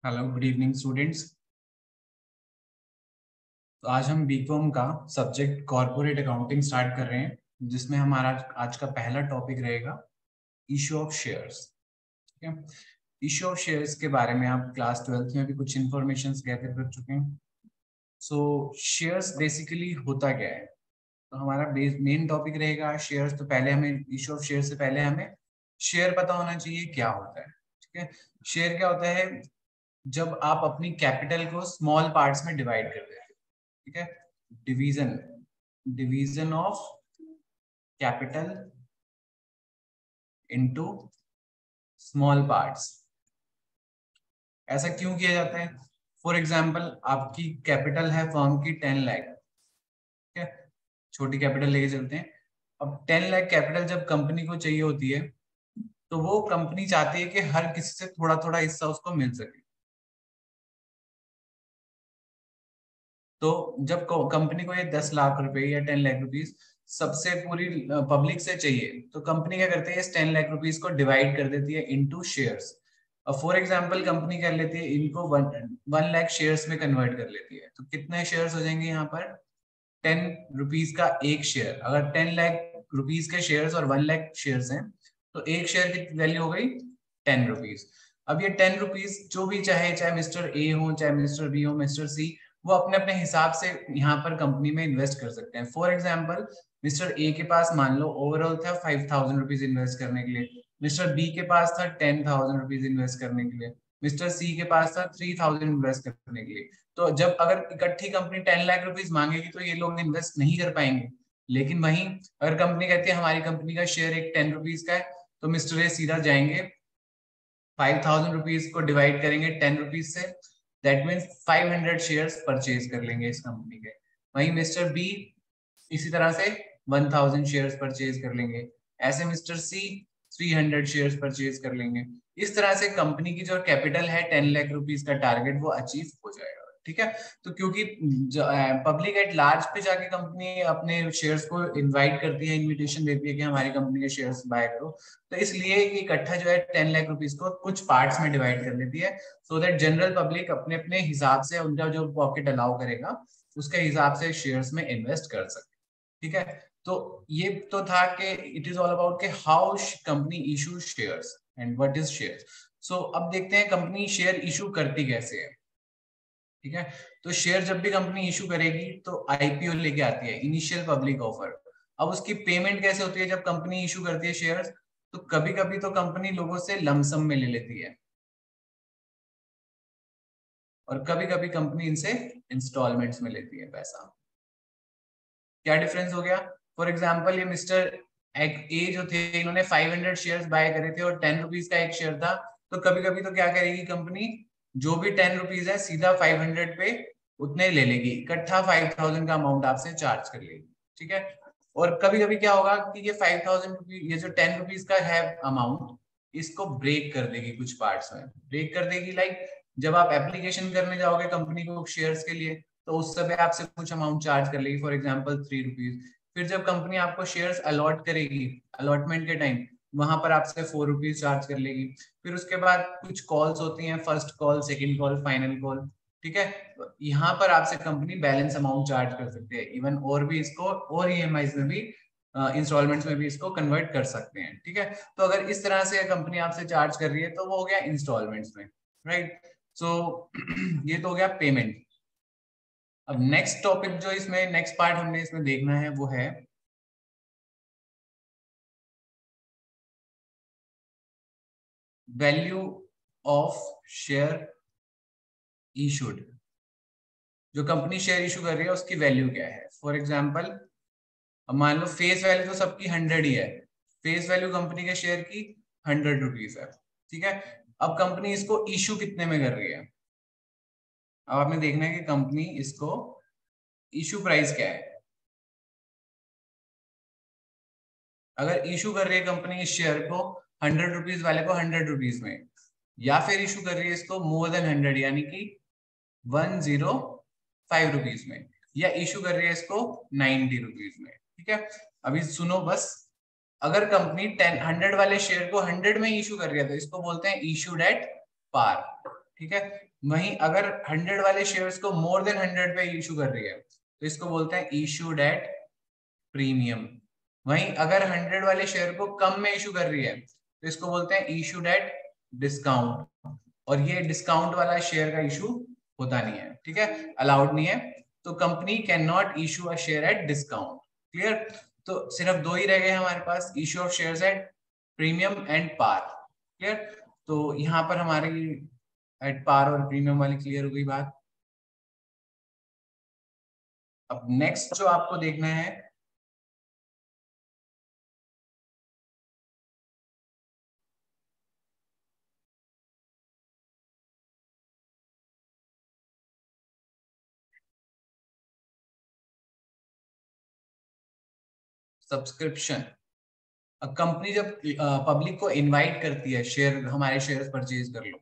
Hello, good evening students. तो आज हम बीकॉम का सब्जेक्ट कॉर्पोरेट अकाउंटिंग स्टार्ट कर रहे हैं, जिसमें हमारा आज का पहला टॉपिक रहेगा इशू ऑफ शेयर्स। ठीक है। इशू ऑफ शेयर्स के बारे में आप क्लास 12th में भी कुछ इंफॉर्मेशन गैदर कर चुके हैं। सो शेयर्स बेसिकली होता क्या है, तो हमारा मेन टॉपिक रहेगा शेयर्स। तो पहले हमें इशू ऑफ शेयर से पहले हमें शेयर पता होना चाहिए क्या होता है। ठीक है। शेयर क्या होता है, जब आप अपनी कैपिटल को स्मॉल पार्ट्स में डिवाइड कर देते हैं। ठीक है। Division division of capital into small parts. ऐसा क्यों किया जाता है? फॉर एग्जांपल, आपकी कैपिटल है फर्म की 10 लाख। ठीक है। छोटी कैपिटल लेके चलते हैं। अब 10 लाख कैपिटल जब कंपनी को चाहिए होती है, तो वो कंपनी चाहती है कि हर किसी से थोड़ा थोड़ा हिस्सा उसको मिल सके। तो जब कंपनी को ये 10 लाख रुपए या 10 लाख रुपीज सबसे पूरी पब्लिक से चाहिए, तो कंपनी क्या करती है, इस 10 लाख रुपीज को डिवाइड कर देती है इनटू शेयर्स। अब फॉर एग्जांपल कंपनी कर लेती है इनको 1 लाख शेयर्स में कन्वर्ट कर लेती है, तो कितने शेयर्स हो जाएंगे यहाँ पर? 10 रुपीज का एक शेयर। अगर 10 लाख रुपीज के शेयर्स और 1 लाख शेयर्स हैं, तो एक शेयर की वैल्यू हो गई 10 रुपीज। अब ये 10 रुपीज जो भी चाहे, चाहे मिस्टर ए हो, चाहे मिस्टर बी हो, मिस्टर सी, वो अपने अपने हिसाब से यहाँ पर कंपनी में इन्वेस्ट कर सकते हैं। फॉर एग्जाम्पल, मिस्टर ए के पास मान लो ओवरऑल था 5,000 रुपीज इन्वेस्ट करने के लिए, मिस्टर बी के पास था 10,000 रुपीज इन्वेस्ट करने के लिए, मिस्टर सी के पास था 3,000 इन्वेस्ट करने के लिए। तो जब अगर इकट्ठी कंपनी 10 लाख रुपीज मांगेगी, तो ये लोग इन्वेस्ट नहीं कर पाएंगे। लेकिन वहीं अगर कंपनी कहती है हमारी कंपनी का शेयर एक 10 रुपीज का है, तो मिस्टर ए सीधा जाएंगे, 5,000 रुपीज को डिवाइड करेंगे 10 रुपीज से, दैट मीन्स 500 शेयर्स परचेज कर लेंगे इस कंपनी के। वहीं मिस्टर बी इसी तरह से 1,000 शेयर्स परचेज कर लेंगे। ऐसे मिस्टर सी 300 शेयर्स परचेज कर लेंगे। इस तरह से कंपनी की जो कैपिटल है 10 लाख रुपीज का टारगेट वो अचीव हो जाएगा। ठीक है। तो क्योंकि पब्लिक एट लार्ज पे जाके कंपनी अपने शेयर्स को इनवाइट करती है, इनविटेशन देती है कि हमारी कंपनी के शेयर्स बाय करो, तो इसलिए इकट्ठा जो है 10 लाख रुपीज को कुछ पार्ट्स में डिवाइड कर देती है, सो दैट जनरल पब्लिक अपने अपने हिसाब से उनका जो पॉकेट अलाउ करेगा उसके हिसाब से शेयर्स में इन्वेस्ट कर सके। ठीक है। तो ये तो था कि इट इज ऑल अबाउट के how company issue shares and what is shares. So अब देखते हैं कंपनी शेयर इशू करती कैसे है। ठीक है। तो शेयर जब भी कंपनी इशू करेगी, तो आईपीओ लेके आती है, इनिशियल पब्लिक ऑफर। अब उसकी पेमेंट कैसे होती है जब कंपनी इशू करती है शेयर्स? तो कभी कभी तो कंपनी लोगों से लमसम में ले लेती है, और कभी कभी कंपनी इनसे इंस्टॉलमेंट्स में लेती है पैसा। क्या डिफरेंस हो गया? फॉर एग्जाम्पल, ये मिस्टर ए जो थे, इन्होंने 500 शेयर्स बाय करे थे और 10 रुपीज का एक शेयर था। तो कभी कभी तो क्या करेगी कंपनी, जो भी 10 रुपीज है सीधा 500 पे उतने ले लेगी, इकट्ठा 5,000 का अमाउंट आपसे चार्ज कर लेगी। ठीक है। और कभी कभी क्या होगा कि ये 5,000 रुपीज, ये जो 10 रुपीज का है अमाउंट, इसको ब्रेक कर देगी कुछ पार्ट्स में। ब्रेक कर देगी लाइक, जब आप एप्लीकेशन करने जाओगे कंपनी को शेयर्स के लिए, तो उस समय आपसे कुछ अमाउंट चार्ज कर लेगी, फॉर एग्जांपल 3 रुपीज। फिर जब कंपनी आपको शेयर्स अलॉट करेगी, अलॉटमेंट के टाइम, वहां पर आपसे 4 रुपीज चार्ज कर लेगी। फिर उसके बाद कुछ कॉल्स होती हैं, first call, second call, final call. ठीक है। यहाँ पर आपसे कंपनी बैलेंस अमाउंट चार्ज कर सकती है इवन, और भी इसको और ईएमआई में भी, इंस्टॉलमेंट्स में भी इसको कन्वर्ट कर सकते हैं। ठीक है। तो अगर इस तरह से कंपनी आपसे चार्ज कर रही है, तो वो हो गया इंस्टॉलमेंट्स में। राइट। सो ये तो हो गया पेमेंट। अब नेक्स्ट टॉपिक जो इसमें, नेक्स्ट पार्ट हमने इसमें देखना है, वो है वैल्यू ऑफ शेयर इशूड। जो कंपनी शेयर इशू कर रही है उसकी वैल्यू क्या है? फॉर एग्जांपल, अब मान लो फेस वैल्यू तो सबकी 100 ही है। फेस वैल्यू कंपनी के शेयर की 100 रुपीज है। ठीक है। अब कंपनी इसको इशू कितने में कर रही है? अब आपने देखना है कि कंपनी इसको इशू प्राइस क्या है। अगर इशू कर रही है कंपनी इस शेयर को 100 रुपीज वाले को 100 रुपीज में, या फिर इशू कर रही है इसको मोर देन 100 यानी कि 105 रुपीज में, या इशू कर रही है इसको 90 रुपीज में। ठीक है। अभी सुनो बस, अगर कंपनी 100 वाले शेयर को 100 में इशू कर रही है, तो इसको बोलते हैं इशूड एट पार। ठीक है। वहीं अगर 100 वाले शेयर्स को मोर देन 100 पे इशू कर रही है तो इसको बोलते हैं इशूड एट प्रीमियम। वहीं अगर 100 वाले शेयर को कम में इशू कर रही है तो इसको बोलते हैं इशूड एट डिस्काउंट। और ये डिस्काउंट वाला शेयर का इशू होता नहीं है, ठीक है, अलाउड नहीं है। तो company can not issue a share at discount. Clear? तो सिर्फ दो ही रह गए हमारे पास, issue of shares at premium and par. Clear? तो यहाँ पर हमारी एट पार और प्रीमियम वाली क्लियर हो गई बात। अब नेक्स्ट जो आपको देखना है सब्सक्रिप्शन। कंपनी जब पब्लिक को इनवाइट करती है शेयर, हमारे शेयर परचेज कर लो,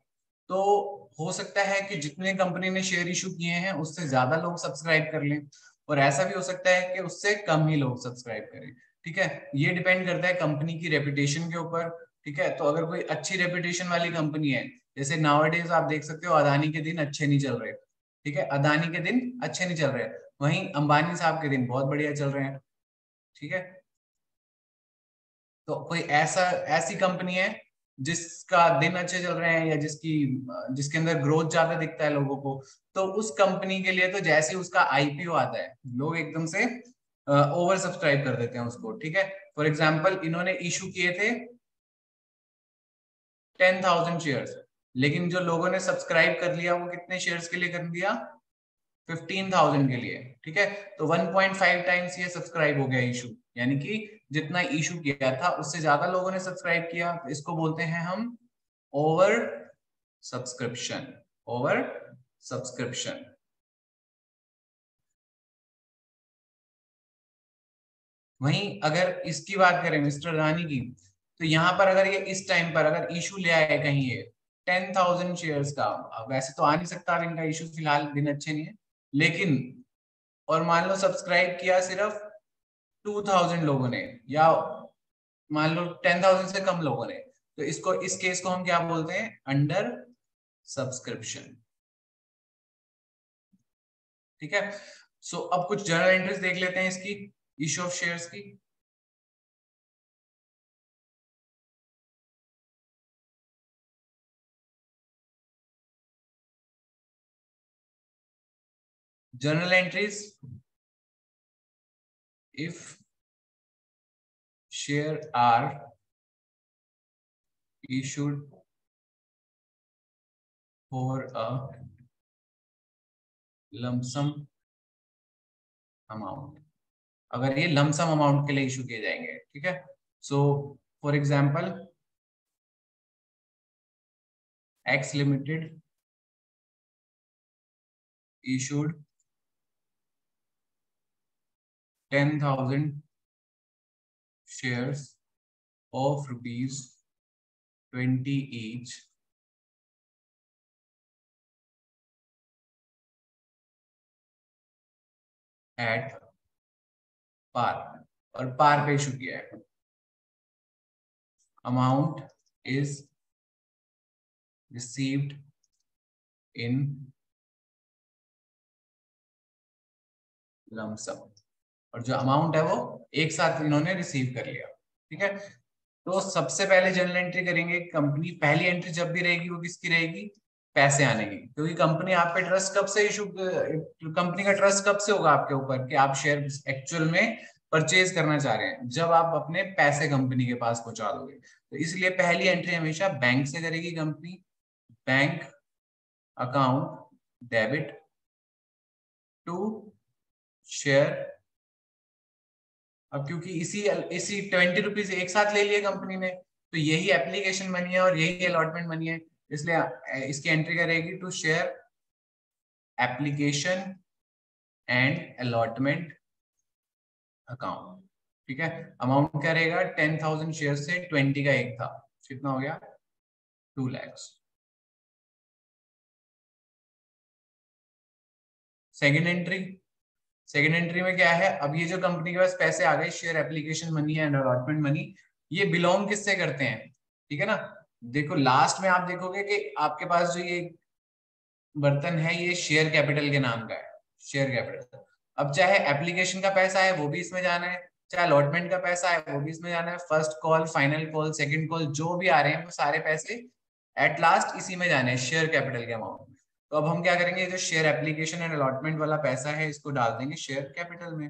तो हो सकता है कि जितने कंपनी ने शेयर इशू किए हैं उससे ज्यादा लोग सब्सक्राइब कर लें, और ऐसा भी हो सकता है कि उससे कम ही लोग सब्सक्राइब करें। ठीक है, ये डिपेंड करता है कंपनी की रेपुटेशन के ऊपर। ठीक है, तो अगर कोई अच्छी रेपुटेशन वाली कंपनी है, जैसे नाउअडेज आप देख सकते हो अदानी के दिन अच्छे नहीं चल रहे। ठीक है, अदानी के दिन अच्छे नहीं चल रहे, वहीं अंबानी साहब के दिन बहुत बढ़िया चल रहे हैं। ठीक है, तो कोई ऐसा ऐसी कंपनी है जिसका दिन अच्छे चल रहे हैं या जिसके अंदर ग्रोथ ज्यादा दिखता है लोगों को, तो उस कंपनी के लिए तो जैसे ही उसका आईपीओ आता है लोग एकदम से ओवर सब्सक्राइब कर देते हैं उसको। ठीक है, फॉर एग्जाम्पल इन्होंने इशू किए थे 10,000 शेयर्स, लेकिन जो लोगों ने सब्सक्राइब कर लिया वो कितने शेयर्स के लिए कर दिया? 15,000 के लिए। ठीक है, तो 1.5 टाइम्स ये सब्सक्राइब हो गया इशू, यानी कि जितना इशू किया था उससे ज्यादा लोगों ने सब्सक्राइब किया, तो इसको बोलते हैं हम ओवर सब्सक्रिप्शन। Over subscription. वहीं अगर इसकी बात करें मिस्टर रानी की, तो यहाँ पर अगर ये इस टाइम पर अगर इशू ले आए कहीं ये 10,000 शेयर्स का, अब वैसे तो आ नहीं सकता, इनका इशू फिलहाल दिन अच्छे नहीं है, लेकिन और मान लो सब्सक्राइब किया सिर्फ 2,000 लोगों ने, या मान लो 10,000 से कम लोगों ने, तो इसको, इस केस को हम क्या बोलते हैं? Under subscription. ठीक है, सो अब कुछ जर्नल एंट्रीज देख लेते हैं इसकी, इशू ऑफ शेयर्स की। Journal entries, if share are issued for a lump sum amount, अगर ये लमसम अमाउंट के लिए इशू किए जाएंगे। ठीक है, so for example x limited issued 10,000 shares of ₹20 each at par, और पार पे इशू किया है। Amount is received in lump sum, और जो अमाउंट है वो एक साथ इन्होंने रिसीव कर लिया। ठीक है, तो सबसे पहले जर्नल एंट्री करेंगे कंपनी, पहली एंट्री जब भी रहेगी वो किसकी रहेगी? पैसे आने की, क्योंकि कंपनी आप पे ट्रस्ट कब से इशू, कंपनी का ट्रस्ट कब से होगा आपके ऊपर कि आप शेयर एक्चुअल में परचेज करना चाह रहे हैं? जब आप अपने पैसे कंपनी के पास पहुंचा दोगे। तो इसलिए पहली एंट्री हमेशा बैंक से करेगी company, bank account debit to share. अब क्योंकि इसी इसी 20 रुपीज एक साथ ले लिए कंपनी ने, तो यही एप्लीकेशन मनी है और यही अलॉटमेंट मनी है, इसलिए इसकी एंट्री करेगी to share application and allotment account. ठीक है, अमाउंट क्या रहेगा? 10,000 शेयर से 20 का एक था, कितना हो गया? 2 lakhs। Second entry, second entry में क्या है? अब ये जो कंपनी के पास पैसे आ गए, share application money and allotment money, ये बिलोंग किससे करते हैं? ठीक है ना, देखो लास्ट में आप देखोगे कि आपके पास जो ये बर्तन है ये शेयर कैपिटल के नाम का है, शेयर कैपिटल। अब चाहे एप्लीकेशन का पैसा है वो भी इसमें जाना है, चाहे अलॉटमेंट का पैसा है वो भी इसमें जाना है, first call, final call, second call जो भी आ रहे हैं वो सारे पैसे एट लास्ट इसी में जाने हैं, शेयर कैपिटल के अमाउंट में। तो अब हम क्या करेंगे, जो शेयर एप्लीकेशन एंड अलॉटमेंट वाला पैसा है इसको डाल देंगे शेयर कैपिटल में।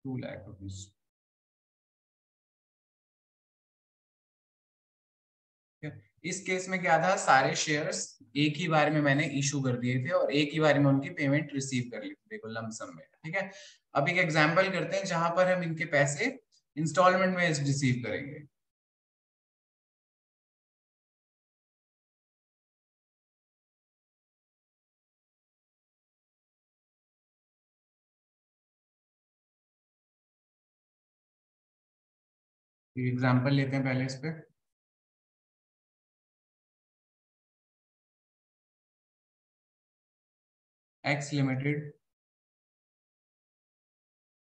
2 लाख रुपीज। इस केस में क्या था, सारे शेयर्स एक ही बार में मैंने इशू कर दिए थे और एक ही बार में उनकी पेमेंट रिसीव कर ली थी, देखो लमसम में। ठीक है, अब एक एग्जांपल करते हैं जहां पर हम इनके पैसे इंस्टॉलमेंट में रिसीव करेंगे। एग्जांपल लेते हैं पहले इस पे। X limited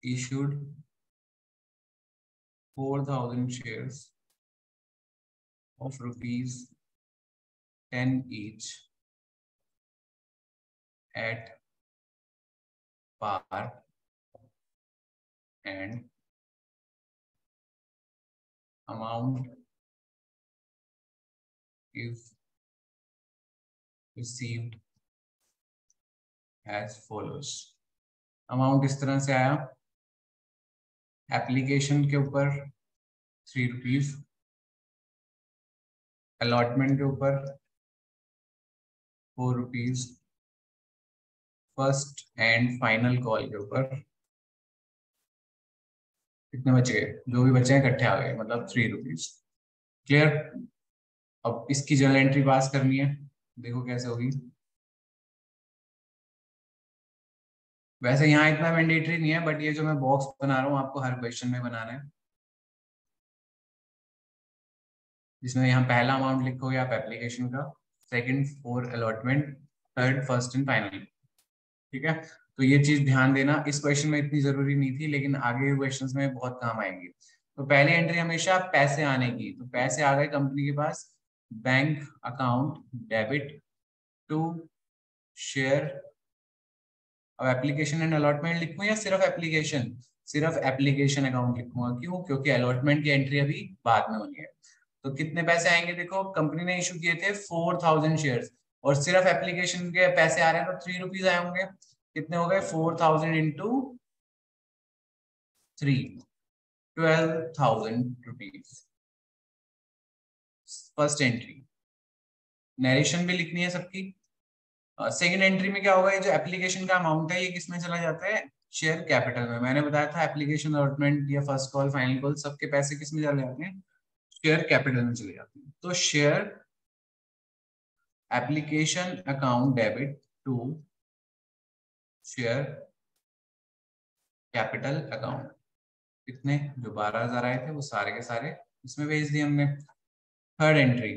issued 4,000 shares of rupees 10 each at par and amount is received as follows। Amount इस तरह से आया, एप्लीकेशन के ऊपर 3 रुपीज, अलॉटमेंट के ऊपर 4 rupees, first and final call के ऊपर कितने बच गए, जो भी बचे हैं इकट्ठे आ गए, मतलब 3 रुपीज। क्लियर। अब इसकी जर्नल एंट्री पास करनी है, देखो कैसे होगी। वैसे यहाँ इतना मैंडेटरी नहीं है, बट ये जो मैं बॉक्स बना रहा हूँ आपको हर क्वेश्चन में बनाना है, जिसमें यहाँ पहला अमाउंट लिखोगे आप एप्लीकेशन का, second for allotment, third first and final. ठीक है, तो ये चीज ध्यान देना, इस क्वेश्चन में इतनी जरूरी नहीं थी लेकिन आगे क्वेश्चंस में बहुत काम आएंगी। तो पहली एंट्री हमेशा पैसे आने की, तो पैसे आ गए कंपनी के पास, bank account debit to share. अब एप्लीकेशन एंड अलॉटमेंट लिखूं या सिर्फ एप्लीकेशन, सिर्फ एप्लीकेशन अकाउंट लिखूंगा, क्यों, क्योंकि अलॉटमेंट की एंट्री अभी बाद में होनी है। तो कितने पैसे आएंगे, देखो कंपनी ने इशू किए थे 4,000 शेयर्स और सिर्फ एप्लीकेशन के पैसे आ रहे हैं तो 3 रुपीज आए होंगे। कितने हो गए, 4,000 into 3, 12,000 rupees. First entry, narration भी लिखनी है सबकी। सेकंड एंट्री में क्या होगा, ये जो एप्लीकेशन का अमाउंट है ये किसमें चला जाता है, शेयर कैपिटल में। मैंने बताया था एप्लीकेशन अलॉटमेंट या फर्स्ट कॉल फाइनल कॉल सबके पैसे किसमें चले जाते हैं, शेयर कैपिटल में चले जाते हैं। तो share application account debit to share capital account, कितने, जो 12,000 आए थे वो सारे के सारे इसमें भेज दिए हमने। थर्ड एंट्री,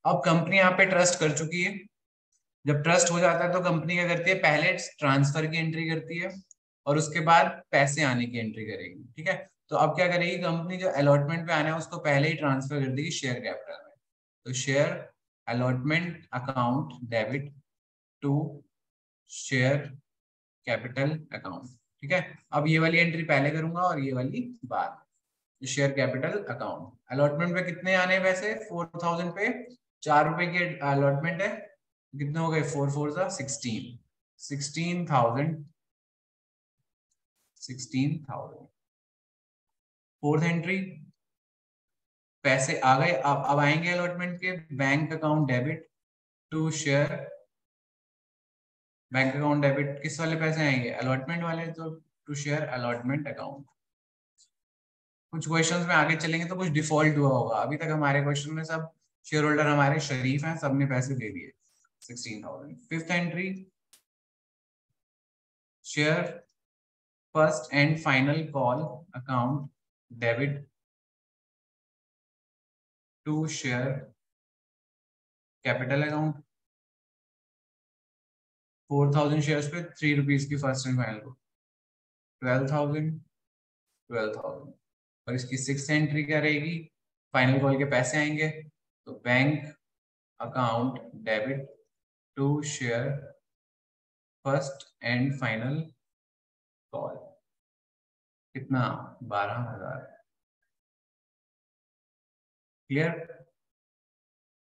अब कंपनी यहाँ पे ट्रस्ट कर चुकी है। जब ट्रस्ट हो जाता है तो कंपनी क्या करती है, पहले ट्रांसफर की एंट्री करती है और उसके बाद पैसे आने की एंट्री करेगी। ठीक है, तो अब क्या करेगी कंपनी, जो अलॉटमेंट पे आना है उसको पहले ही ट्रांसफर कर देगी शेयर कैपिटल में। तो share allotment account debit to share capital account. ठीक है, अब ये वाली एंट्री पहले करूंगा और ये वाली बाद। शेयर कैपिटल अकाउंट, अलॉटमेंट पे कितने आने हैं पैसे, 4,000 पे 4 रुपए की अलॉटमेंट है, कितने हो गए, 4 4 16, 16,000, 16,000। फोर्थ एंट्री, पैसे आ गए, अब आएंगे अलॉटमेंट के, bank account debit to share, bank account debit किस वाले पैसे आएंगे, अलॉटमेंट वाले, तो टू शेयर अलॉटमेंट अकाउंट। कुछ क्वेश्चंस में आगे चलेंगे तो कुछ डिफॉल्ट हुआ होगा, अभी तक हमारे क्वेश्चन में सब शेयर होल्डर हमारे शरीफ हैं, सबने पैसे दे दिए 16,000। Fifth entry, share first and final call account debit to share capital account 4000 shares पे 3 रुपीज की फर्स्ट एंड फाइनल को 12,000 और इसकी 6th एंट्री क्या रहेगी, फाइनल कॉल के पैसे आएंगे तो bank account debit to share first and final call, कितना 12,000। क्लियर।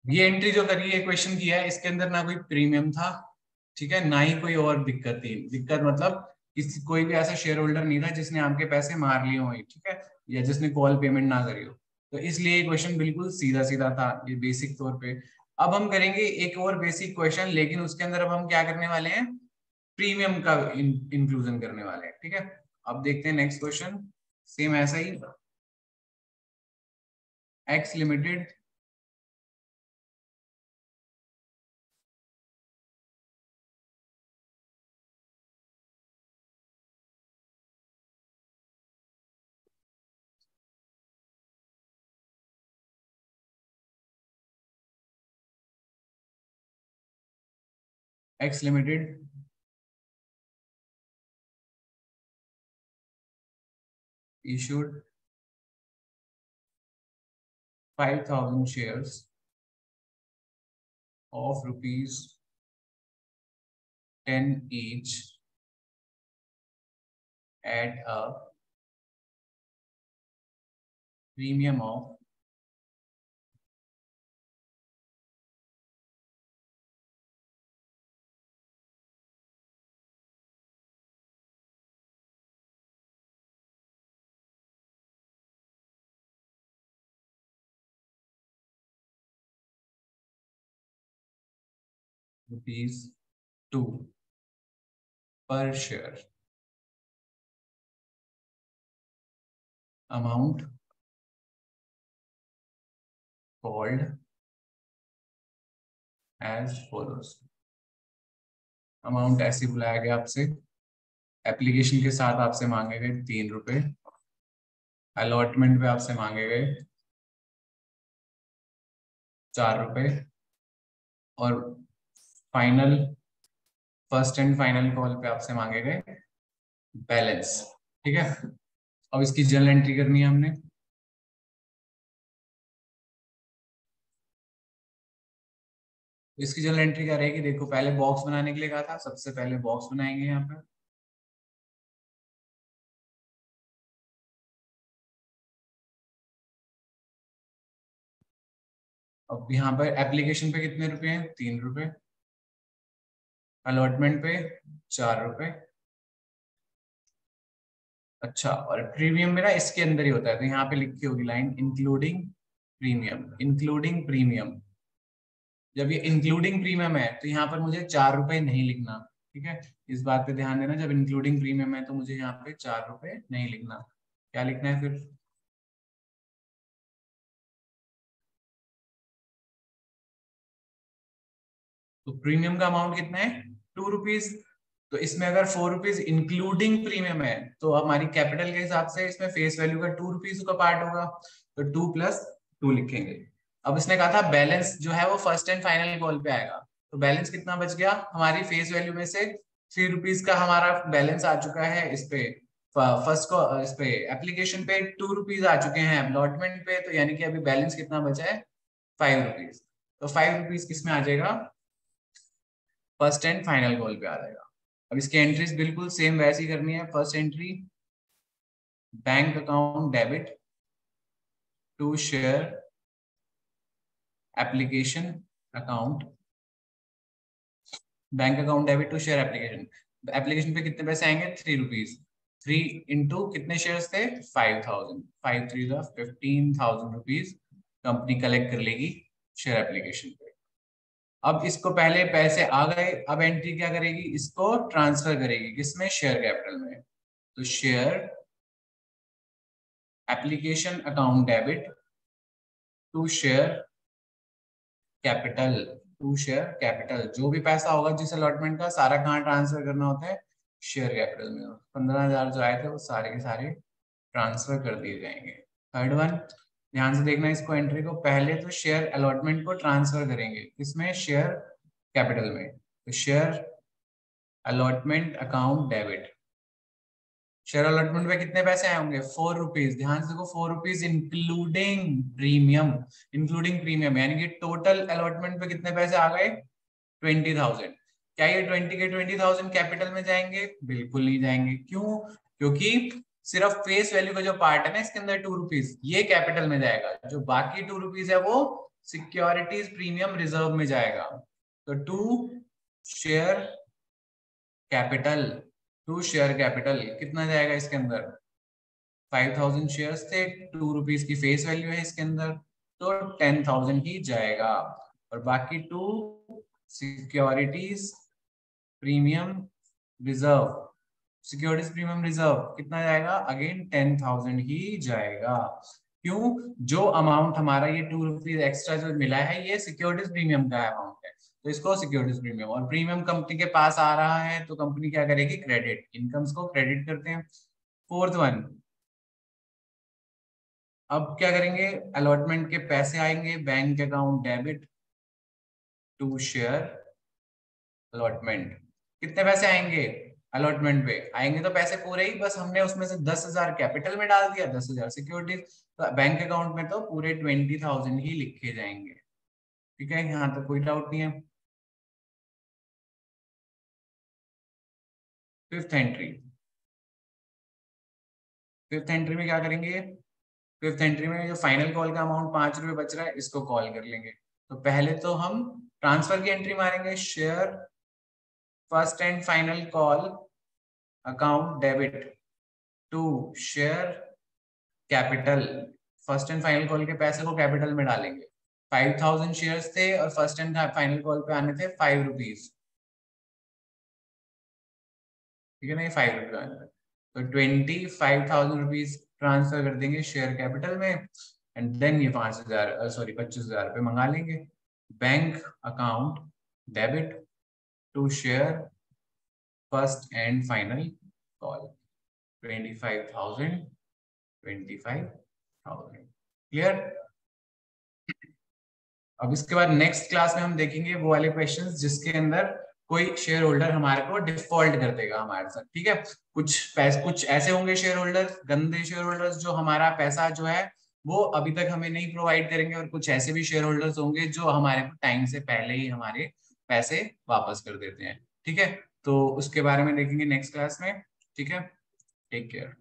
ये एंट्री जो करी है क्वेश्चन किया है इसके अंदर ना कोई प्रीमियम था, ठीक है, ना ही कोई और दिक्कत थी। दिक्कत मतलब किसी कोई भी ऐसा शेयर होल्डर नहीं था जिसने आपके पैसे मार लिए हो, ठीक है, या जिसने कॉल पेमेंट ना करी हो, तो इसलिए ये क्वेश्चन बिल्कुल सीधा सीधा था, ये बेसिक तौर पे। अब हम करेंगे एक और बेसिक क्वेश्चन, लेकिन उसके अंदर अब हम क्या करने वाले हैं, प्रीमियम का इंक्लूजन करने वाले हैं, ठीक है। अब देखते हैं नेक्स्ट क्वेश्चन, सेम ऐसा ही, X limited X limited issued 5,000 shares of rupees 10 each at a premium of rupees 2 per share. Amount called as follows. Amount ऐसे बुलाया गया आपसे, एप्लीकेशन के साथ आपसे मांगे गए 3 रुपए, अलॉटमेंट पे आपसे मांगे गए 4 रुपए, और final first and final call पे आपसे मांगे गए बैलेंस, ठीक है। अब इसकी जर्नल एंट्री करनी है हमने। इसकी जर्नल एंट्री क्या रहेगी, देखो पहले बॉक्स बनाने के लिए कहा था, सबसे पहले बॉक्स बनाएंगे यहाँ पे। अब यहाँ पर एप्लीकेशन पे कितने रुपए हैं, 3 रुपए, अलॉटमेंट पे 4 रुपए। अच्छा, और प्रीमियम में ना इसके अंदर ही होता है, तो यहाँ पे लिखी होगी line including premium, including premium. जब ये इंक्लूडिंग प्रीमियम है तो यहाँ पर मुझे 4 रुपए नहीं लिखना, ठीक है, इस बात पे ध्यान देना। जब इंक्लूडिंग प्रीमियम है तो मुझे यहाँ पे 4 रुपए नहीं लिखना, क्या लिखना है फिर, तो प्रीमियम का अमाउंट कितना है 2 रुपीज। तो इसमें अगर 4 रुपीज इंक्लूडिंग प्रीमियम है तो हमारी कैपिटल के हिसाब से इसमें फेस वैल्यू का 2 रुपीज का पार्ट होगा, तो 2 प्लस 2 लिखेंगे। अब इसने कहा था बैलेंस जो है वो फर्स्ट एंड फाइनल कॉल पे आएगा, तो बैलेंस कितना बच गया, हमारी फेस वैल्यू में से 3 रुपीज का हमारा बैलेंस आ चुका है इस पे, फर्स्ट को इस पे एप्लीकेशन पे 2 रुपीज आ चुके हैं अलॉटमेंट पे, तो यानी कि अभी बैलेंस कितना बचा है 5 रुपीज। तो 5 रुपीज किस में आ जाएगा, फर्स्ट एंड फाइनल कॉल पे आ जाएगा। अब इसकी एंट्रीज बिल्कुल सेम वैसी करनी है। First entry bank account debit to share application account, bank account debit to share application, application पे कितने पैसे आएंगे 3 रुपीज, 3 इंटू कितने शेयर्स थे 5,000, 5 3 15,000 रुपीज कंपनी कलेक्ट कर लेगी शेयर एप्लीकेशन पे। अब इसको पहले पैसे आ गए, अब एंट्री क्या करेगी, इसको ट्रांसफर करेगी किसमें, शेयर कैपिटल में। तो share application account debit to share capital, to share capital, जो भी पैसा होगा जिस अलॉटमेंट का सारा कहाँ ट्रांसफर करना होता है, शेयर कैपिटल में। 15,000 जो आए थे वो सारे के सारे ट्रांसफर कर दिए जाएंगे। थर्ड वन, ध्यान से देखना इसको, एंट्री को। पहले तो शेयर अलॉटमेंट को ट्रांसफर करेंगे किसमें, शेयर कैपिटल में। तो share allotment account debit, share allotment में कितने पैसे आए होंगे, 4 रुपीज। ध्यान से देखो, 4 rupees including premium, including premium, यानी कि टोटल अलॉटमेंट पे कितने पैसे आ गए, 20,000। क्या ये 20 के 20,000 कैपिटल में जाएंगे, बिल्कुल नहीं जाएंगे। क्यों, क्योंकि सिर्फ फेस वैल्यू का जो पार्ट है ना इसके अंदर 2 रुपीज, ये कैपिटल में जाएगा। जो बाकी 2 रुपीज है वो सिक्योरिटीज प्रीमियम रिजर्व में जाएगा। तो to share capital, to share capital कितना जाएगा इसके अंदर, 5,000 शेयर्स थे, 2 रुपीज की फेस वैल्यू है इसके अंदर, तो 10,000 ही जाएगा। और बाकी 2 securities premium reserve, securities premium reserve कितना जाएगा, अगेन 10,000 ही जाएगा। क्यों, जो अमाउंट हमारा ये 2 रुपीज एक्स्ट्रा जो मिला है ये सिक्योरिटीज प्रीमियम का अमाउंट है, तो इसको सिक्योरिटीज प्रीमियम, और प्रीमियम कंपनी के पास आ रहा है तो कंपनी क्या करेगी, क्रेडिट, इनकम्स को क्रेडिट करते हैं। फोर्थ वन, अब क्या करेंगे, अलॉटमेंट के पैसे आएंगे bank account debit to share allotment. कितने पैसे आएंगे अलॉटमेंट पे, आएंगे तो पैसे पूरे ही, बस हमने उसमें से 10,000 कैपिटल में डाल दिया, 10,000 सिक्योरिटीज, तो बैंक अकाउंट में तो पूरे 20,000 ही लिखे जाएंगे। ठीक है, यहाँ तक कोई डाउट नहीं है। फिफ्थ एंट्री, फिफ्थ एंट्री में क्या करेंगे, फिफ्थ एंट्री में जो फाइनल कॉल का अमाउंट 5 रुपए बच रहा है इसको कॉल कर लेंगे। तो पहले तो हम ट्रांसफर की एंट्री मारेंगे, share first and final call account debit to share capital, first and final call के पैसे को कैपिटल में डालेंगे। 5,000 शेयर्स थे और फर्स्ट एंड फाइनल कॉल पे आने थे 5 रुपीज, ठीक है ना, ये 5 रुपये आने थे, तो 25,000 रुपीज ट्रांसफर कर देंगे शेयर कैपिटल में, एंड देन ये 5,000 सॉरी 25,000 रुपये मंगा लेंगे bank account debit to share first and final call, 25,000, 25,000। Clear. अब इसके बाद नेक्स्ट क्लास में हम देखेंगे वो वाले क्वेश्चंस जिसके अंदर कोई शेयर होल्डर हमारे को डिफॉल्ट कर देगा हमारे साथ। ठीक है, कुछ ऐसे होंगे शेयर होल्डर, गंदे शेयर होल्डर्स, जो हमारा पैसा जो है वो अभी तक हमें नहीं प्रोवाइड करेंगे, और कुछ ऐसे भी शेयर होल्डर्स होंगे जो हमारे को टाइम से पहले ही हमारे पैसे वापस कर देते हैं। ठीक है, तो उसके बारे में देखेंगे नेक्स्ट क्लास में। ठीक है, टेक केयर।